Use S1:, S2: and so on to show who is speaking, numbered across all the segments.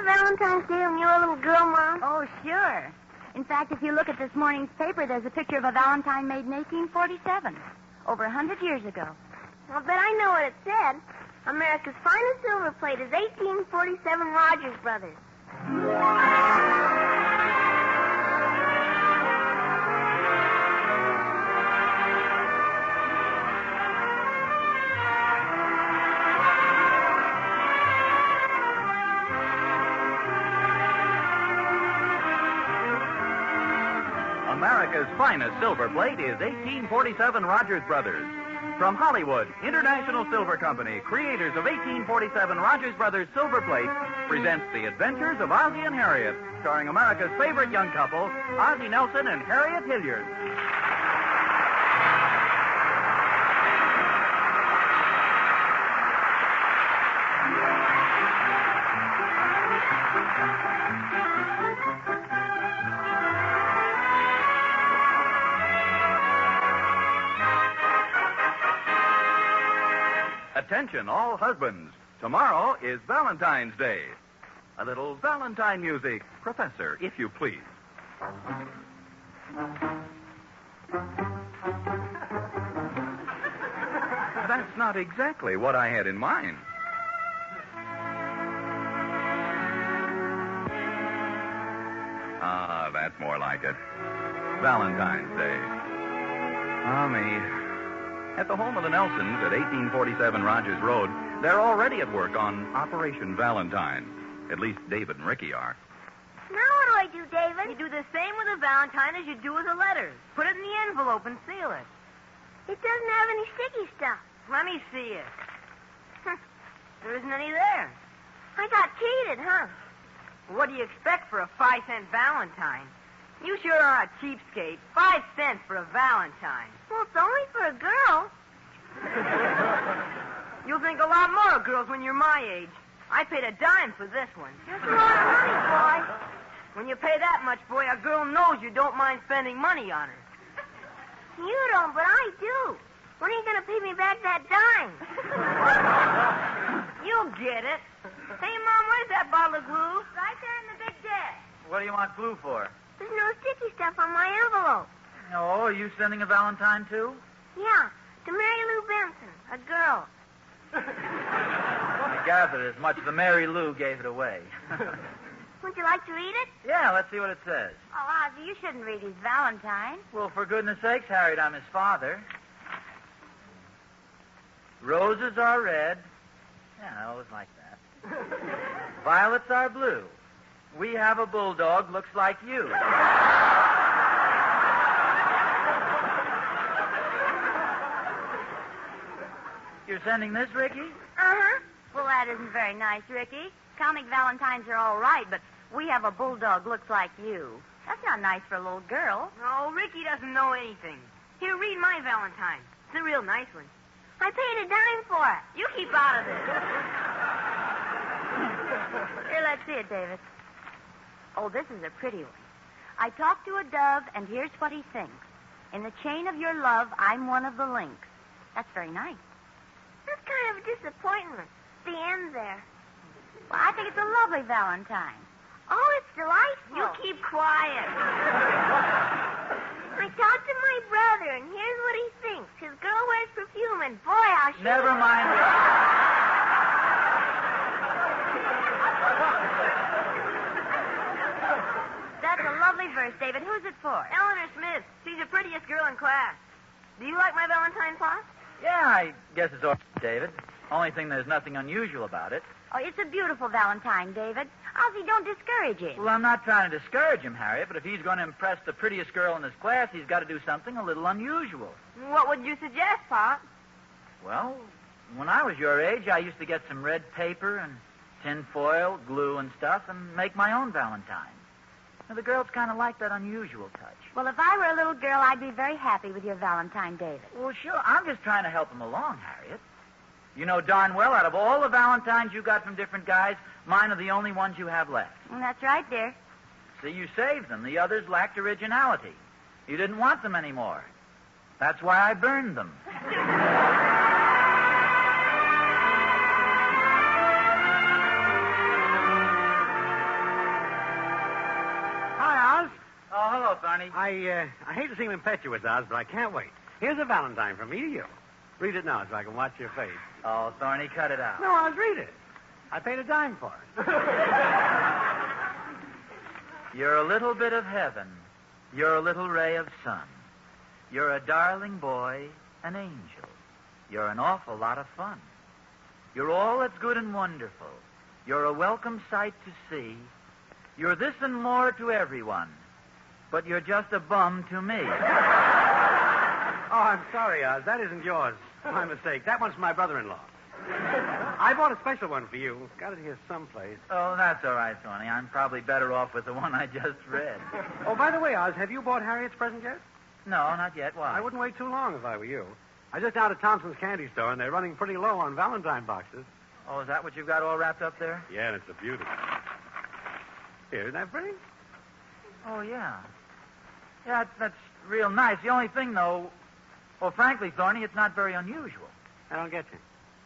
S1: have Valentine's Day when you were a little girl, Mom?
S2: Oh, sure. In fact, if you look at this morning's paper, there's a picture of a Valentine made in 1847, over 100 years ago.
S1: I'll bet I know what it said. America's finest silver plate is 1847 Rogers Brothers.
S3: America's finest silver plate is 1847 Rogers Brothers. From Hollywood, International Silver Company, creators of 1847 Rogers Brothers Silver Plate, presents The Adventures of Ozzie and Harriet, starring America's favorite young couple, Ozzie Nelson and Harriet Hilliard. Attention, all husbands. Tomorrow is Valentine's Day. A little Valentine music. Professor, if you please. That's not exactly what I had in mind. Ah, that's more like it. Valentine's Day. Ah, me. At the home of the Nelsons at 1847 Rogers Road, they're already at work on Operation Valentine. At least David and Ricky are.
S1: Now what do I do, David?
S4: You do the same with a Valentine as you do with a letter. Put it in the envelope and seal it.
S1: It doesn't have any sticky stuff.
S4: Let me see it. There isn't any there.
S1: I got cheated, huh?
S4: What do you expect for a 5-cent Valentine? You sure are a cheapskate. 5 cents for a Valentine.
S1: Well, it's only for a girl.
S4: You'll think a lot more of girls when you're my age. I paid a dime for this one.
S1: That's a lot of money, boy.
S4: When you pay that much, boy, a girl knows you don't mind spending money on her.
S1: You don't, but I do. When are you going to pay me back that dime?
S4: You'll get it. Hey, Mom, where's that bottle of glue?
S1: Right there in the big desk.
S5: What do you want glue for?
S1: There's no sticky stuff on my envelope.
S5: Oh, are you sending a Valentine, too?
S1: Yeah, to Mary Lou Benson, a girl.
S5: I gathered as much. The Mary Lou gave it away.
S1: Would you like to read it?
S5: Yeah, let's see what it says.
S2: Oh, Ozzie, you shouldn't read his Valentine.
S5: Well, for goodness sakes, Harriet, I'm his father. Roses are red. Yeah, always like that. Violets are blue. We have a bulldog, looks like you. You're sending this, Ricky?
S1: Uh-huh.
S2: Well, that isn't very nice, Ricky. Comic Valentines are all right, but we have a bulldog looks like you. That's not nice for a little girl.
S4: Oh, Ricky doesn't know anything. Here, read my Valentine. It's a real nice one.
S1: I paid a dime for it.
S4: You keep out of this.
S2: Here, let's see it, David. Oh, this is a pretty one. I talked to a dove, and here's what he thinks. In the chain of your love, I'm one of the links. That's very nice.
S1: That's kind of a disappointment. The end there.
S2: Well, I think it's a lovely Valentine.
S1: Oh, it's delightful.
S4: You keep quiet.
S1: I talked to my brother, and here's what he thinks. His girl wears perfume, and boy, how she...
S5: Never mind.
S2: That's a lovely verse, David. Who's it for?
S4: Eleanor Smith. She's the prettiest girl in class. Do you like my Valentine, Pa?
S5: Yeah, I guess it's all right, David. Only thing, there's nothing unusual about it.
S2: Oh, it's a beautiful Valentine, David. Ozzie, don't discourage him.
S5: Well, I'm not trying to discourage him, Harriet, but if he's going to impress the prettiest girl in his class, he's got to do something a little unusual.
S4: What would you suggest, Pa?
S5: Well, when I was your age, I used to get some red paper and tin foil, glue and stuff, and make my own Valentine. Now, the girls kind of like that unusual touch.
S2: Well, if I were a little girl, I'd be very happy with your Valentine, David.
S5: Well, sure. I'm just trying to help him along, Harriet. You know darn well, out of all the Valentines you got from different guys, mine are the only ones you have left.
S2: That's right, dear.
S5: See, you saved them. The others lacked originality. You didn't want them anymore. That's why I burned them. Thorny.
S6: I hate to seem impetuous, Oz, but I can't wait. Here's a Valentine from me to you. Read it now so I can watch your face.
S5: Oh, Thorny, cut it out.
S6: No, Oz, read it. I paid a dime for it.
S5: You're a little bit of heaven. You're a little ray of sun. You're a darling boy, an angel. You're an awful lot of fun. You're all that's good and wonderful. You're a welcome sight to see. You're this and more to everyone. But you're just a bum to me.
S6: Oh, I'm sorry, Oz. That isn't yours. My mistake. That one's my brother-in-law. I bought a special one for you. Got it here someplace.
S5: Oh, that's all right, Thorny. I'm probably better off with the one I just read.
S6: Oh, by the way, Oz, have you bought Harriet's present yet?
S5: No, not yet. Why?
S6: I wouldn't wait too long if I were you. I was just down at Thompson's candy store, and they're running pretty low on Valentine boxes.
S5: Oh, is that what you've got all wrapped up there?
S6: Yeah, and it's a beauty. Here, isn't that pretty?
S5: Oh, yeah. Yeah, that's real nice. The only thing, though, well, frankly, Thorny, it's not very unusual.
S6: I don't get you.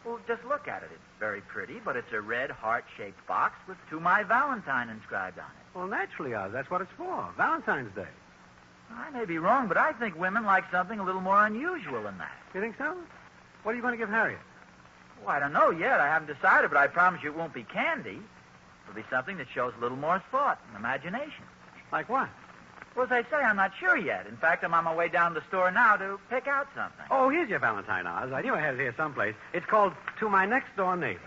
S5: Well, just look at it. It's very pretty, but it's a red heart-shaped box with "To My Valentine" inscribed on it.
S6: Well, naturally, Oz. That's what it's for. Valentine's Day.
S5: I may be wrong, but I think women like something a little more unusual than that.
S6: You think so? What are you going to give Harriet?
S5: Well, I don't know yet. I haven't decided, but I promise you it won't be candy. It'll be something that shows a little more thought and imagination.
S6: Like what?
S5: Well, as I say, I'm not sure yet. In fact, I'm on my way down to the store now to pick out something.
S6: Oh, here's your Valentine, Oz. I knew I had it here someplace. It's called To My Next Door Neighbor.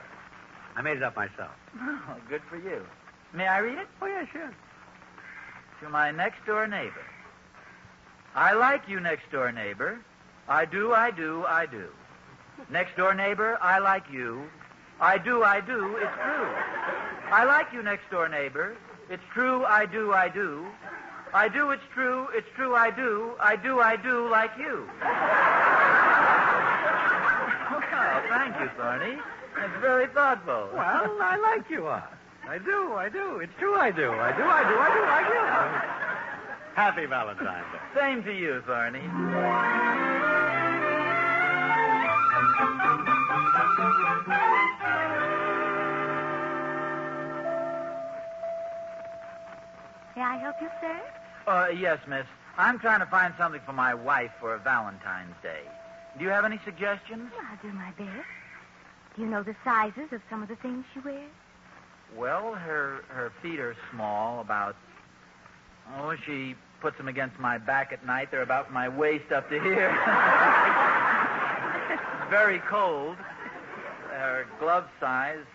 S6: I made it up myself.
S5: Oh, good for you. May I read it?
S6: Oh, yeah, sure.
S5: To my next-door neighbor. I like you, next-door neighbor. I do, I do, I do. Next-door neighbor, I like you. I do, it's true. I like you, next-door neighbor. It's true, I do, I do. I do, it's true, I do. I do, like you. Oh, thank you, Thorny. That's very thoughtful.
S6: Well, I like you, Oz. I do. It's true, I do. I do, like you. Happy Valentine's Day.
S5: Same to you, Thorny.
S2: May I help you, sir?
S5: Yes, miss. I'm trying to find something for my wife for Valentine's Day. Do you have any suggestions?
S2: Well, I'll do my best. Do you know the sizes of some of the things she wears?
S5: Well, her feet are small, about... Oh, she puts them against my back at night. They're about my waist up to here. Very cold. Her glove size,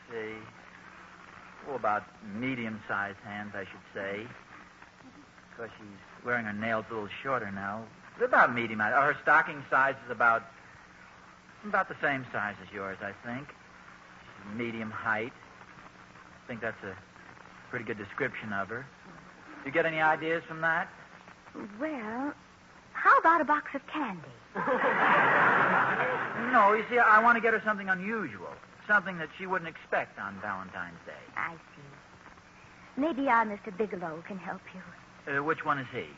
S5: let's see... Oh, about medium-sized hands, I should say. Because she's wearing her nails a little shorter now. About medium. Her stocking size is about the same size as yours, I think. She's medium height. I think that's a pretty good description of her. You get any ideas from that?
S2: Well, how about a box of candy?
S5: No, you see, I want to get her something unusual. Something that she wouldn't expect on Valentine's Day.
S2: I see. Maybe our Mr. Bigelow can help you.
S5: Which one is he?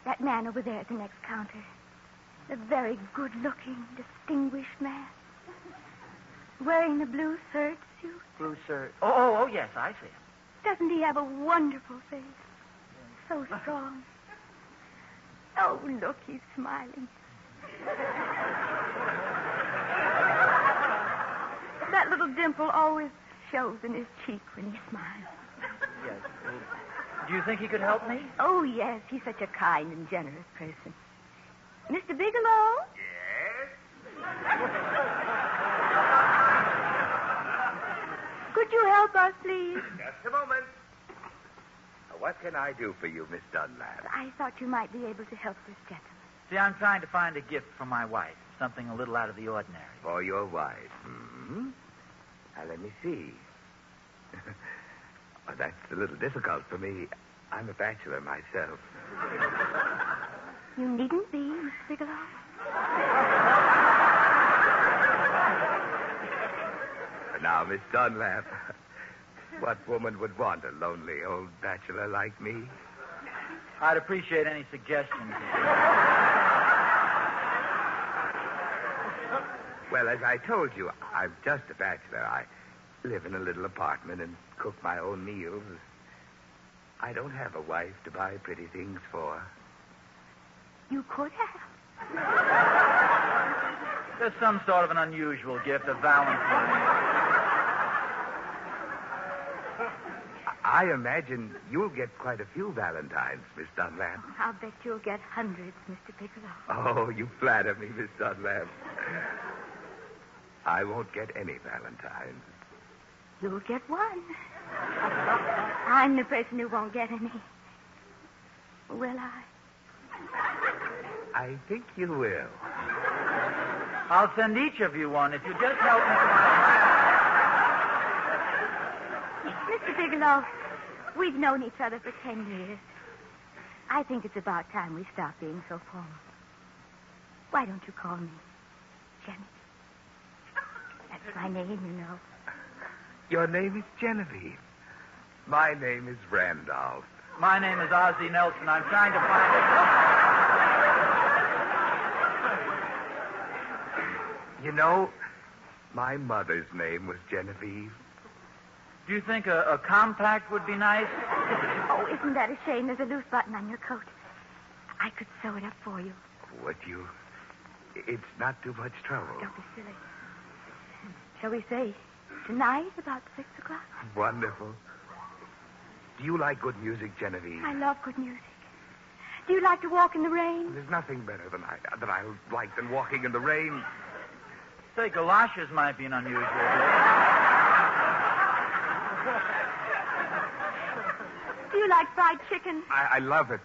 S2: That man over there at the next counter. A very good-looking, distinguished man. Wearing the blue serge suit.
S5: Blue shirt. Oh, yes, I see him.
S2: Doesn't he have a wonderful face? So strong. Oh, look, he's smiling. That little dimple always shows in his cheek when he smiles.
S5: Yes. Do you think he could help me?
S2: Oh, yes, he's such a kind and generous person. Mr. Bigelow?
S7: Yes?
S2: Could you help us, please?
S7: Just a moment. What can I do for you, Miss Dunlap?
S2: I thought you might be able to help this gentleman.
S5: See, I'm trying to find a gift for my wife. Something a little out of the ordinary.
S7: For your wife. Hmm? Now, let me see. Well, that's a little difficult for me. I'm a bachelor myself.
S2: You needn't be, Mr. Bigelow.
S7: Now, Miss Dunlap, what woman would want a lonely old bachelor like me?
S5: I'd appreciate any suggestions.
S7: Well, as I told you, I'm just a bachelor. I live in a little apartment and cook my own meals. I don't have a wife to buy pretty things for.
S2: You could have.
S5: There's some sort of an unusual gift of Valentine.
S7: I imagine you'll get quite a few Valentines, Miss Dunlap.
S2: I'll bet you'll get hundreds, Mr. Bigelow.
S7: Oh, you flatter me, Miss Dunlap. I won't get any Valentines.
S2: You'll get one. I'm the person who won't get any. Will I?
S7: I think you will.
S5: I'll send each of you one if you just help me.
S2: Mr. Bigelow, we've known each other for 10 years. I think it's about time we stop being so formal. Why don't you call me Jenny? That's my name, you know.
S7: Your name is Genevieve. My name is Randolph.
S5: My name is Ozzie Nelson. I'm trying to find it.
S7: You know, my mother's name was Genevieve.
S5: Do you think a compact would be nice?
S2: Oh, isn't that a shame? There's a loose button on your coat. I could sew it up for you.
S7: Would you? It's not too much trouble.
S2: Don't be silly. Shall we say tonight about 6 o'clock?
S7: Wonderful. Do you like good music, Genevieve?
S2: I love good music. Do you like to walk in the rain?
S7: There's nothing better than I like than walking in the rain.
S5: Say, galoshes might be an unusual gift.
S2: Do you like fried chicken?
S7: I love it.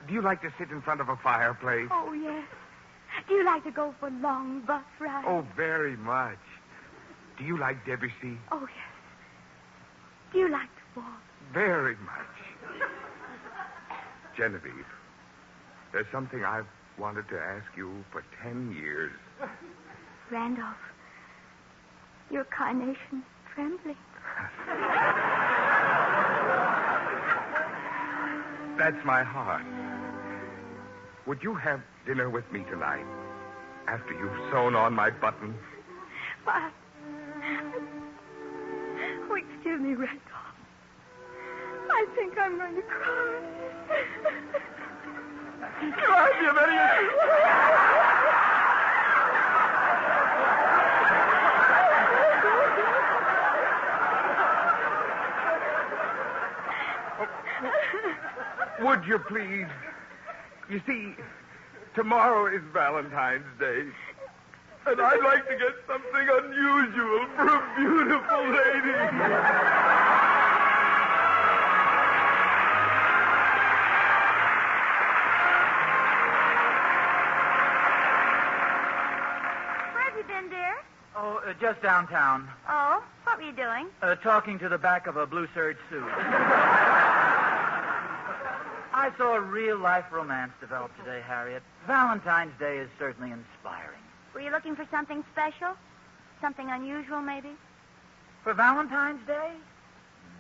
S7: Do you like to sit in front of a fireplace?
S2: Oh, yes. Do you like to go for long bus rides?
S7: Oh, very much. Do you like Debussy?
S2: Oh, yes. Do you like to walk?
S7: Very much. Genevieve, there's something I've wanted to ask you for 10 years.
S2: Randolph, your carnation's trembling.
S7: That's my heart. Would you have dinner with me tonight after you've sewn on my button?
S2: But... Oh, excuse me, Randolph. I think I'm going to cry.
S7: Cry, you Would you please? You see, tomorrow is Valentine's Day. And I'd like to get something unusual for a beautiful lady.
S2: Where have you been, dear?
S5: Oh, just downtown.
S2: Oh, what were you doing?
S5: Talking to the back of a blue serge suit. I saw a real-life romance develop today, Harriet. Valentine's Day is certainly inspiring.
S2: Were you looking for something special? Something unusual, maybe?
S5: For Valentine's Day?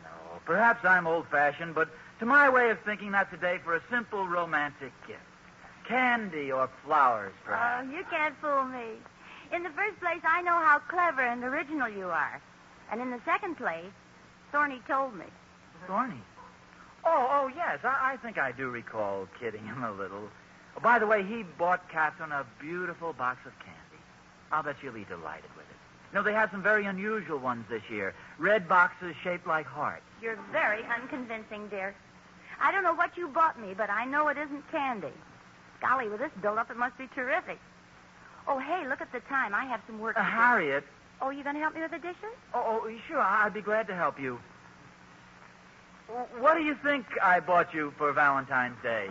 S5: No, perhaps I'm old-fashioned, but to my way of thinking, that's a day for a simple romantic gift. Candy or flowers, perhaps.
S2: Oh, you can't fool me. In the first place, I know how clever and original you are. And in the second place, Thorny told me.
S5: Thorny? Oh, yes. I think I do recall kidding him a little. Oh, by the way, he bought Catherine a beautiful box of candy. I'll bet she'll be delighted with it. You know, they have some very unusual ones this year. Red boxes shaped like hearts.
S2: You're very unconvincing, dear. I don't know what you bought me, but I know it isn't candy. Golly, with this build-up, it must be terrific. Oh, hey, look at the time. I have some work to do.
S5: Harriet.
S2: Oh, you going to help me with the dishes?
S5: Oh, sure. I'd be glad to help you. What do you think I bought you for Valentine's Day?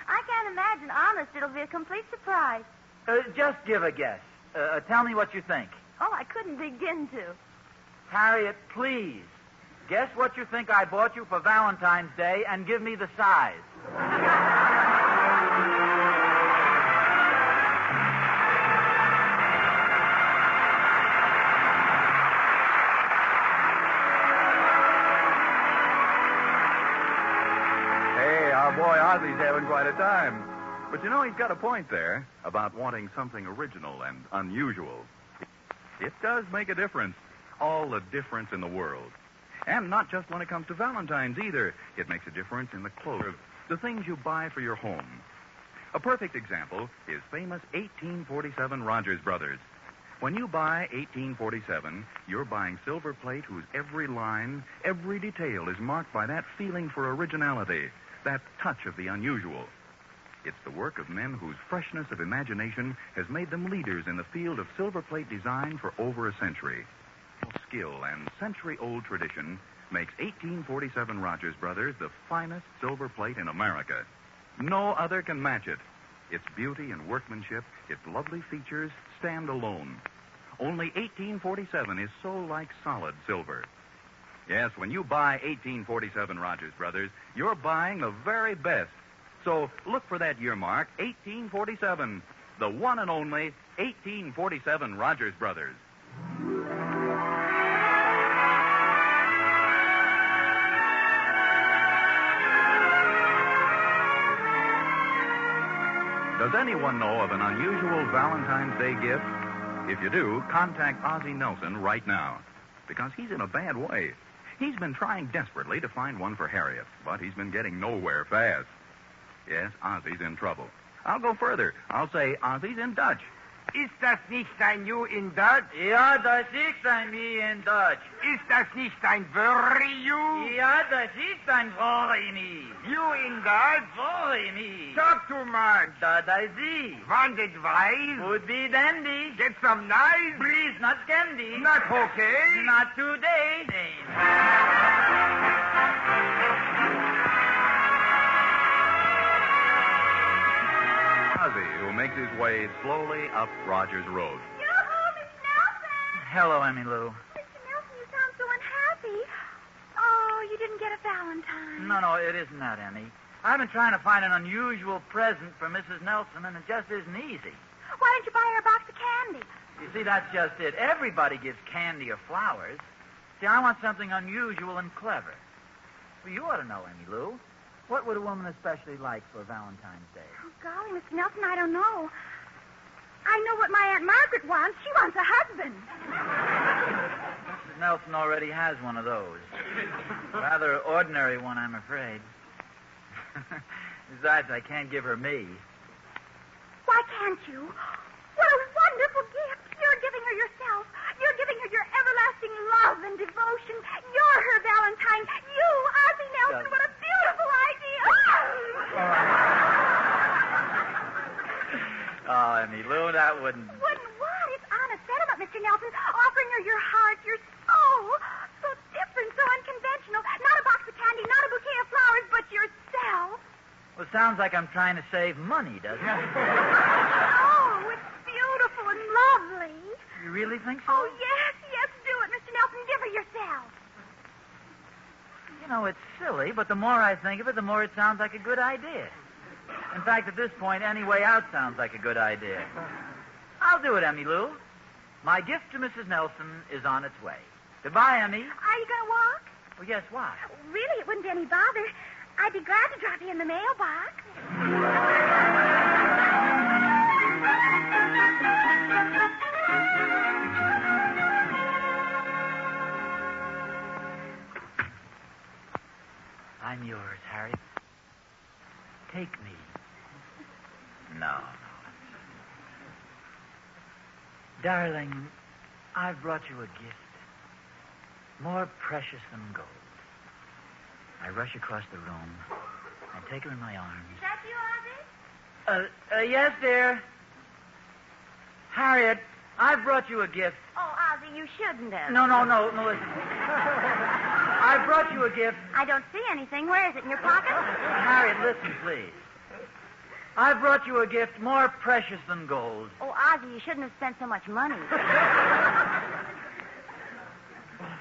S2: I can't imagine. Honest, it'll be a complete surprise.
S5: Just give a guess. Tell me what you think.
S2: Oh, I couldn't begin to.
S5: Harriet, please. Guess what you think I bought you for Valentine's Day and give me the size.
S3: Boy, Ozzie's having quite a time. But you know, he's got a point there about wanting something original and unusual. It does make a difference. All the difference in the world. And not just when it comes to Valentine's either. It makes a difference in the clothes, the things you buy for your home. A perfect example is famous 1847 Rogers Brothers. When you buy 1847, you're buying silver plate whose every line, every detail is marked by that feeling for originality, that touch of the unusual. It's the work of men whose freshness of imagination has made them leaders in the field of silver plate design for over a century. Skill and century-old tradition makes 1847 Rogers Brothers the finest silver plate in America. No other can match it. Its beauty and workmanship, its lovely features stand alone. Only 1847 is so like solid silver. Yes, when you buy 1847 Rogers Brothers, you're buying the very best. So look for that year mark, 1847, the one and only 1847 Rogers Brothers. Does anyone know of an unusual Valentine's Day gift? If you do, contact Ozzie Nelson right now, because he's in a bad way. He's been trying desperately to find one for Harriet, but he's been getting nowhere fast. Yes, Ozzie's in trouble. I'll go further. I'll say Ozzie's in Dutch.
S8: Ist das nicht ein You in Dutch?
S5: Ja, das ist ein Me in Dutch.
S8: Ist das nicht ein Very You?
S5: Ja, das ist ein Very Me.
S8: You in Dutch?
S5: Very Me.
S8: Talk too much.
S5: That I see.
S8: Want it wise?
S5: Would be dandy.
S8: Get some nice?
S5: Please, not candy.
S8: Not okay?
S5: Not today.
S3: Ozzie, who makes his way slowly up Rogers Road.
S2: Yoo-hoo, Miss Nelson!
S5: Hello, Emmy Lou.
S2: Mr. Nelson, you sound so unhappy. Oh, you didn't get a Valentine.
S5: No, it isn't that, Emmy. I've been trying to find an unusual present for Mrs. Nelson, and it just isn't easy.
S2: Why don't you buy her a box of candy?
S5: You see, that's just it. Everybody gives candy or flowers. See, I want something unusual and clever. Well, you ought to know, Emmy Lou. What would a woman especially like for Valentine's Day?
S2: Oh, golly, Mr. Nelson, I don't know. I know what my Aunt Margaret wants. She wants a husband.
S5: Mrs. Nelson already has one of those. Rather ordinary one, I'm afraid. Besides, I can't give her me.
S2: Why can't you? What a wonderful gift. You're giving her yourself. You're giving her your everlasting love and devotion. You're her Valentine. You, Ozzie Nelson, what a beautiful idea.
S5: Oh, Emmy Lou, that wouldn't...
S2: Wouldn't what? It's honest sentiment, Mr. Nelson. Offering her your heart, your soul. So different, so unconventional. Not a box of candy, not a bouquet of flowers, but yourself.
S5: Well, sounds like I'm trying to save money, doesn't it?
S2: Oh, it's beautiful and lovely.
S5: You really think so?
S2: Oh, yes, do it, Mr. Nelson. Give her yourself.
S5: You know, it's silly, but the more I think of it, the more it sounds like a good idea. In fact, at this point, any way out sounds like a good idea. I'll do it, Emmy Lou. My gift to Mrs. Nelson is on its way. Goodbye, Emmy.
S2: Are you going to walk?
S5: Well, yes, why?
S2: Really, it wouldn't be any bother. I'd be glad to drop you in the mailbox.
S5: I'm yours, Harriet. Take me. No. Darling, I've brought you a gift. More precious than gold. I rush across the room. I take her in my arms.
S2: Is that you, Ozzie?
S5: Yes, dear. Harriet, I've brought you a gift.
S2: Oh, Ozzie, you shouldn't have.
S5: No, listen. I've brought you a gift.
S2: I don't see anything. Where is it, in your pocket?
S5: Harriet, listen, please. I've brought you a gift more precious than gold.
S2: Oh, Ozzie, you shouldn't have spent so much money.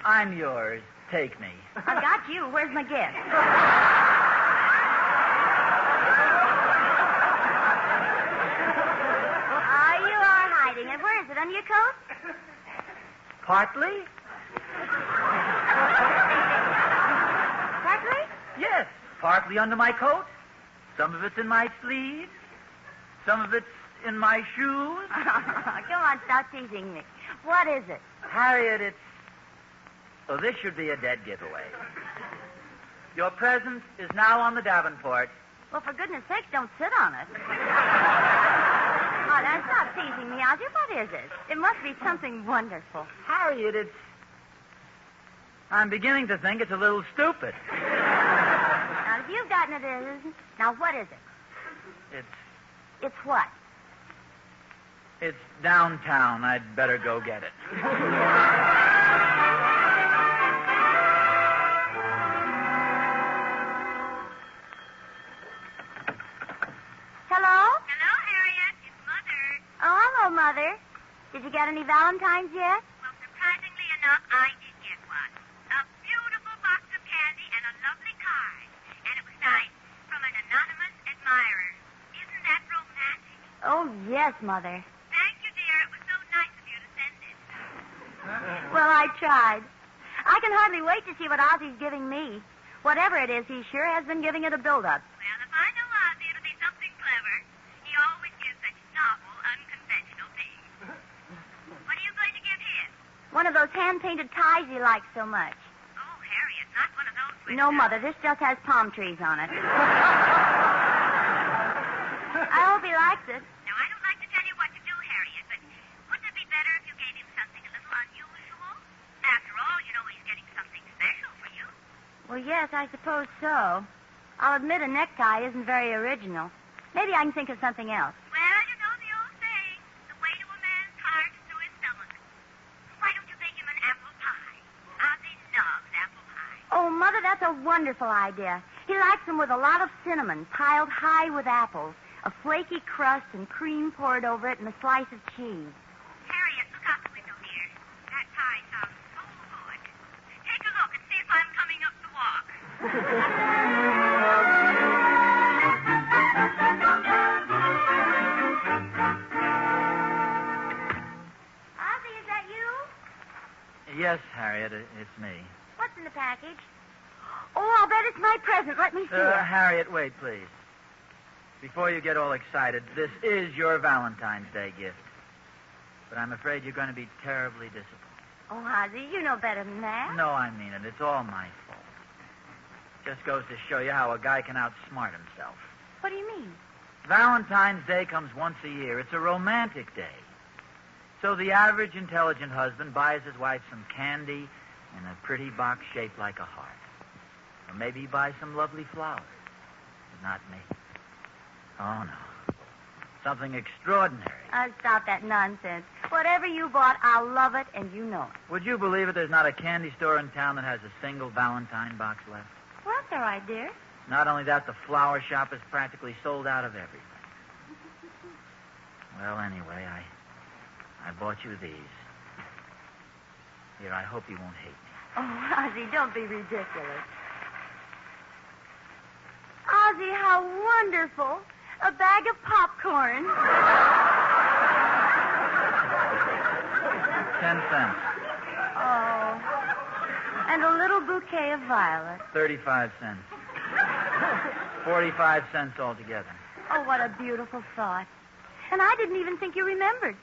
S5: I'm yours. Take me.
S2: I've got you. Where's my gift? You are hiding it. Where is it? Under your coat?
S5: Partly?
S2: Partly?
S5: Yes, partly under my coat. Some of it's in my sleeves. Some of it's in my shoes.
S2: Come on, stop teasing me. What is it?
S5: Harriet, it's So this should be a dead giveaway. Your present is now on the Davenport.
S2: Well, for goodness sakes, don't sit on it. Oh, now, stop teasing me, Ozzie. What is it? It must be something wonderful.
S5: Harriet, I'm beginning to think it's a little stupid.
S2: Now, if you've gotten it, it isn't. Now, what is it? It's what?
S5: It's downtown. I'd better go get it.
S2: Hello?
S1: Hello, Harriet. It's Mother.
S2: Oh, hello, Mother. Did you get any Valentines yet?
S1: Well, surprisingly enough, I did get one. A beautiful box of candy and a lovely card. And it was nice. From an anonymous admirer. Isn't that romantic?
S2: Oh, yes, Mother.
S1: Thank you, dear. It was so nice of you to send it.
S2: Well, I tried. I can hardly wait to see what Ozzie's giving me. Whatever it is, he sure has been giving it a build-up.
S1: Well, if I know Ozzie, it'll be something clever. He always gives such novel, unconventional things. What are you going to give him?
S2: One of those hand-painted ties he likes so much.
S1: Oh, Harriet, not one of those with...
S2: No, Mother, this just has palm trees on it. I hope he likes it.
S1: Now, I don't like to tell you what to do, Harriet, but wouldn't it be better if you gave him something a little unusual? After all, you know he's getting something special for you.
S2: Well, yes, I suppose so. I'll admit a necktie isn't very original. Maybe I can think of something else.
S1: Well, you know the old saying, the way to a man's heart is through his stomach. Why don't you make him an apple pie? Ozzie loves apple pie.
S2: Oh, Mother, that's a wonderful idea. He likes them with a lot of cinnamon, piled high with apples, a flaky crust and cream poured over it, and a slice of cheese.
S1: Harriet, look out the window here. That pie sounds so good. Take a look and see if I'm coming up the walk.
S2: Ozzie, is that you?
S5: Yes, Harriet, it's me.
S2: What's in the package? Oh, I'll bet it's my present. Let me see it.
S5: Harriet, wait, please. Before you get all excited, this is your Valentine's Day gift. But I'm afraid you're going to be terribly disappointed.
S2: Oh, Ozzie, you know better than that.
S5: No, I mean it. It's all my fault. Just goes to show you how a guy can outsmart himself.
S2: What do you mean?
S5: Valentine's Day comes once a year. It's a romantic day. So the average intelligent husband buys his wife some candy in a pretty box shaped like a heart. Or maybe he buys some lovely flowers. But not me. Oh, no. Something extraordinary.
S2: Stop that nonsense. Whatever you bought, I'll love it, and you know it.
S5: Would you believe it? There's not a candy store in town that has a single Valentine box left.
S2: Well, that's all right, dear.
S5: Not only that, the flower shop is practically sold out of everything. Well, anyway, I bought you these. Here, I hope you won't hate me.
S2: Oh, Ozzie, don't be ridiculous. Ozzie, how wonderful. A bag of popcorn.
S5: 10 cents.
S2: Oh. And a little bouquet of violets.
S5: 35 cents. 45 cents altogether.
S2: Oh, what a beautiful thought. And I didn't even think you remembered.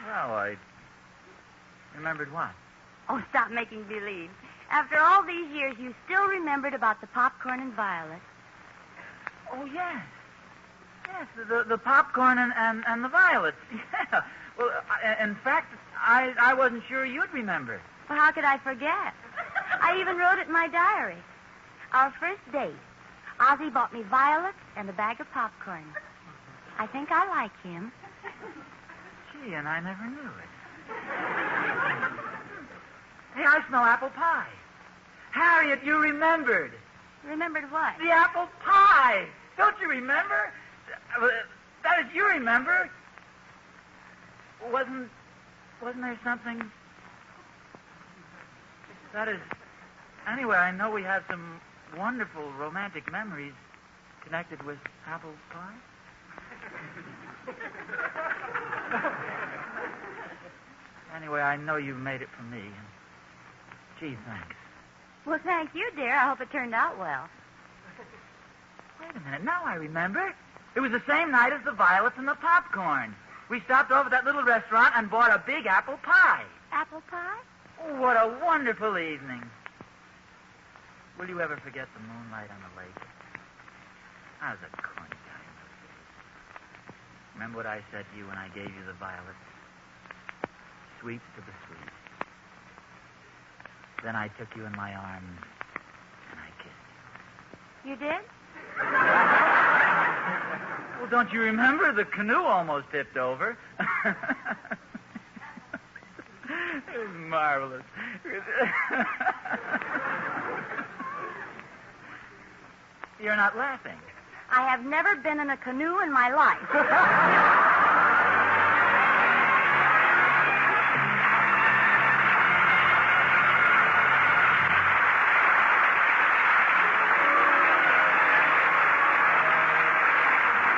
S5: Well, I remembered what?
S2: Oh, stop making believe. After all these years, you still remembered about the popcorn and violets.
S5: Oh, yes. Yes, the popcorn and the violets. Yeah. Well, in fact, I wasn't sure you'd remember.
S2: Well, how could I forget? I even wrote it in my diary. Our first date. Ozzie bought me violets and a bag of popcorn. I think I like him.
S5: Gee, and I never knew it. Hey, I smell apple pie. Harriet, you remembered.
S2: Remembered what?
S5: The apple pie. Don't you remember? That is, you remember. Wasn't there something? That is, anyway, I know we have some wonderful romantic memories connected with apple pie. Anyway, I know you made it for me. Gee, thanks.
S2: Well, thank you, dear. I hope it turned out well.
S5: Wait a minute. Now I remember. It was the same night as the violets and the popcorn. We stopped over at that little restaurant and bought a big apple pie.
S2: Apple pie?
S5: Oh, what a wonderful evening. Will you ever forget the moonlight on the lake? I was a corny guy in those days. Remember what I said to you when I gave you the violets? Sweets to the sweet. Then I took you in my arms and I kissed you.
S2: You did?
S5: Well, don't you remember? The canoe almost tipped over. It was marvelous. You're not laughing.
S2: I have never been in a canoe in my life.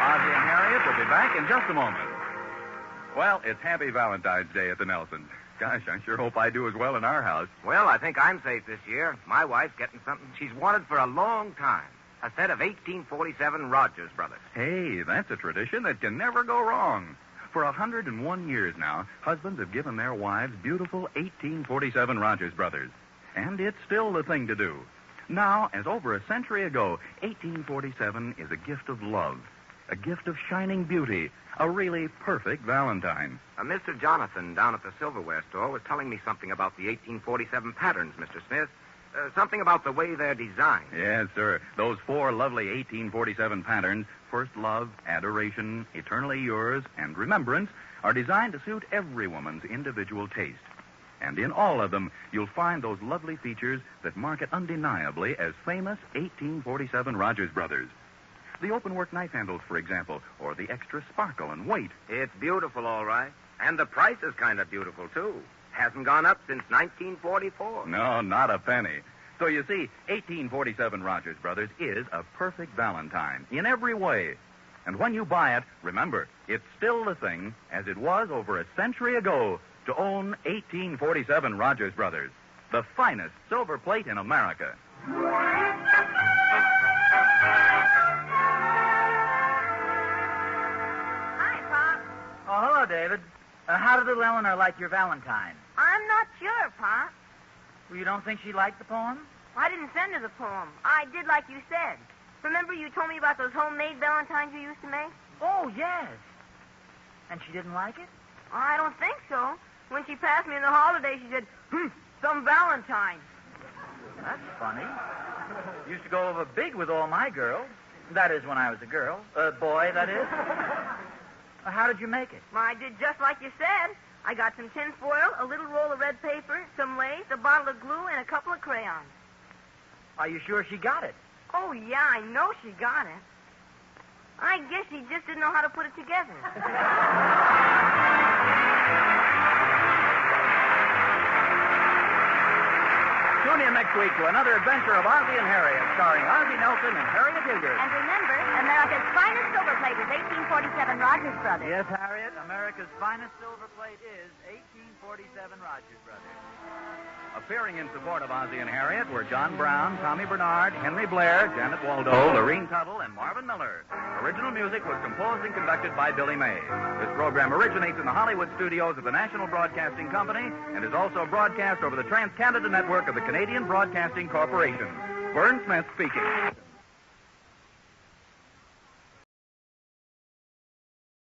S3: Ozzie and Harriet will be back in just a moment. Well, it's Happy Valentine's Day at the Nelsons. Gosh, I sure hope I do as well in our house.
S8: Well, I think I'm safe this year. My wife's getting something she's wanted for a long time. A set of 1847 Rogers Brothers.
S3: Hey, that's a tradition that can never go wrong. For 101 years now, husbands have given their wives beautiful 1847 Rogers Brothers. And it's still the thing to do. Now, as over a century ago, 1847 is a gift of love, a gift of shining beauty, a really perfect Valentine.
S8: Mr. Jonathan down at the silverware store was telling me something about the 1847 patterns, Mr. Smith. Something about the way they're designed.
S3: Yes, sir. Those 4 lovely 1847 patterns, First Love, Adoration, Eternally Yours, and Remembrance, are designed to suit every woman's individual taste. And in all of them, you'll find those lovely features that mark it undeniably as famous 1847 Rogers Brothers. The open-work knife handles, for example, or the extra sparkle and weight.
S8: It's beautiful, all right. And the price is kind of beautiful, too. Hasn't gone up since 1944.
S3: No, not a penny. So you see, 1847 Rogers Brothers is a perfect Valentine in every way. And when you buy it, remember, it's still the thing, as it was over a century ago, to own 1847 Rogers Brothers, the finest silver plate in America.
S4: Hi, Pop.
S5: Oh, hello, David. How did little Eleanor like your Valentine?
S4: I'm not sure, Pop.
S5: Well, you don't think she liked the poem?
S4: I didn't send her the poem. I did like you said. Remember you told me about those homemade Valentines you used to make?
S5: Oh, yes. And she didn't like it?
S4: I don't think so. When she passed me in the holiday, she said, some Valentine.
S5: That's funny. Used to go over big with all my girls. That is, when I was a girl. Boy, that is. How did you make it?
S4: Well, I did just like you said. I got some tin foil, a little roll of red paper, some lace, a bottle of glue, and a couple of crayons.
S5: Are you sure she got it?
S4: Oh, yeah, I know she got it. I guess she just didn't know how to put it together.
S3: Tune in next week to another adventure of Ozzie and Harriet, starring Ozzie Nelson and Harriet Hilliard.
S2: And remember, America's finest silver plate is 1847 Rogers Brothers.
S5: Yes, Harriet. America's finest silver plate is 1847 Rogers Brothers.
S3: Appearing in support of Ozzie and Harriet were John Brown, Tommy Bernard, Henry Blair, Janet Waldo, Lorene Tuttle, and Marvin Miller. Original music was composed and conducted by Billy May. This program originates in the Hollywood studios of the National Broadcasting Company and is also broadcast over the Trans-Canada Network of the Canadian Broadcasting Corporation. Vern Smith speaking.